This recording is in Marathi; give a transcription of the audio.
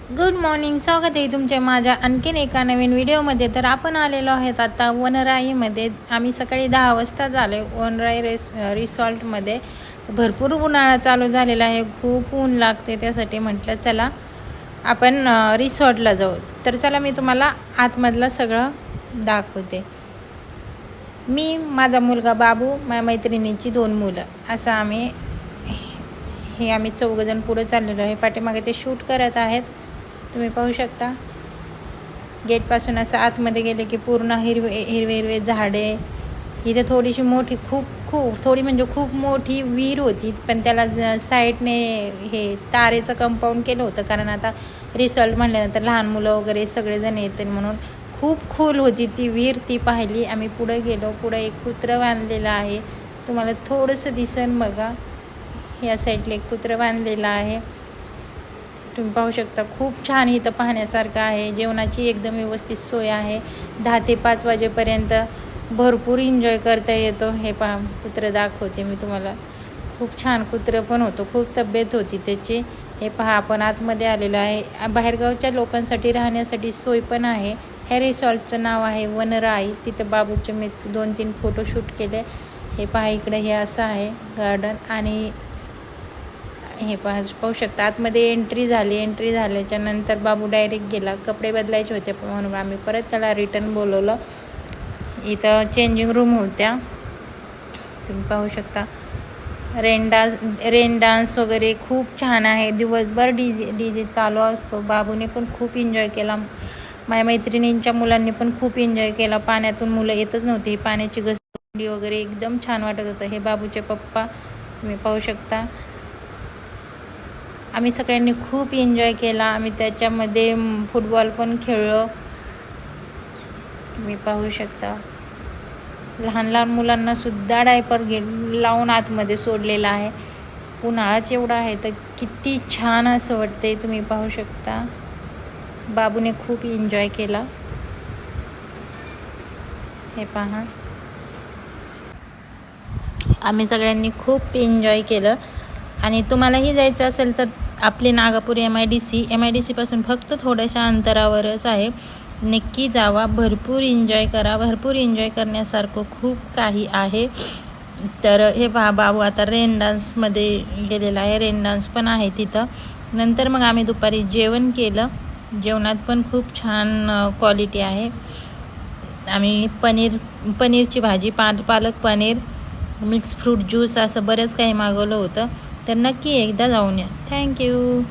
गुड मॉर्निंग, स्वागत आहे तुमच्या माझ्या आणखीन एका नवीन व्हिडिओमध्ये. तर आपण आलेलो आहेत आता वनराईमध्ये. आम्ही सकाळी 10 वाजता झाले वनराई रिसॉर्टमध्ये. भरपूर उन्हाळा चालू झालेला आहे, खूप ऊन लागते, त्यासाठी म्हटलं चला आपण रिसॉर्टला जाऊ. तर चला मी तुम्हाला आतमधलं सगळं दाखवते. मी, माझा मुलगा बाबू, माझ्या मैत्रिणीची 2 मुलं, असं आम्ही चौघजण पुढे चाललेलो आहे. पाठीमागे ते शूट करत आहेत, तुम्ही पाहू शकता. गेटपासून असं आतमध्ये गेले की पूर्ण हिरवे झाडे. इथे थोडीशी मोठी थोडी म्हणजे खूप मोठी विहीर होती, पण त्याला साईडने हे तारेचं कंपाऊंड केलं होतं, कारण आता रिसॉर्ट म्हणल्यानंतर लहान मुलं वगैरे सगळेजण येतील म्हणून. खूप खोल होती ती विहीर, ती पाहिली. आम्ही पुढे गेलो. पुढे एक कुत्रं बांधलेलं आहे, तुम्हाला थोडंसं दिसन बघा. या साईडला एक कुत्रं बांधलेलं आहे, तुम्ही पाहू शकता. खूप छान इथं पाहण्यासारखं आहे. जेवणाची एकदम व्यवस्थित सोय आहे. 10 ते 5 वाजेपर्यंत भरपूर एन्जॉय करता येतो. हे पहा, कुत्रं दाखवते मी तुम्हाला. खूप छान कुत्रं पण होतं, खूप तब्येत होती त्याची. हे पहा, आपण आतमध्ये आलेलो आहे. बाहेरगावच्या लोकांसाठी राहण्यासाठी सोय पण आहे. ह्या रिसॉर्टचं नाव आहे वनराई. तिथं बाबूचे मी 2-3 फोटोशूट केले. हे पहा, इकडे हे असं आहे गार्डन. आणि हे पाहू शकता, आतमध्ये एंट्री झाल्याच्या नंतर बाबू डायरेक्ट गेला. कपडे बदलायचे होते म्हणून आम्ही परत त्याला रिटर्न बोलवलं. इथं चेंजिंग रूम होत्या, तुम्ही पाहू शकता. रेन डान्स वगैरे खूप छान आहे. दिवसभर डीजे चालू असतो. बाबूने पण खूप एन्जॉय केला. माझ्या मैत्रिणींच्या मुलांनी पण खूप एन्जॉय केला. पाण्यातून मुलं येतच नव्हती. पाण्याची घसरगुंडी वगैरे एकदम छान वाटत होतं. हे बाबूचे पप्पा, तुम्ही पाहू शकता. आम्ही सगळ्यांनी खूप एन्जॉय केला. आम्ही त्याच्यामध्ये फुटबॉल पण खेळलो, तुम्ही पाहू शकता. लहान लहान मुलांना सुद्धा डायपर लावून आतमध्ये सोडलेला आहे. उन्हाळाच एवढा आहे तर किती छान असं वाटतंय, तुम्ही पाहू शकता. बाबूने खूप एन्जॉय केला. हे पहा, आम्ही सगळ्यांनी खूप एन्जॉय केलं. आणि तुम्हालाही जायचं असेल तर आपले नागापूर MIDC पासून फक्त थोड्याशा अंतरावरच आहे. नक्की जावा, भरपूर एन्जॉय करा. भरपूर एन्जॉय करण्यासारखं खूप काही आहे. तर हे पहा, बाबू आता रेन डान्समध्ये गेलेला आहे. रेन डान्स पण आहे तिथं. नंतर मग आम्ही दुपारी जेवण केलं. जेवणात पण खूप छान क्वालिटी आहे. आम्ही पनीरची भाजी, palak paneer, mix fruit juice, असं बरंच काही मागवलं होतं. तर नक्की एकदा जाऊन या. थँक्यू.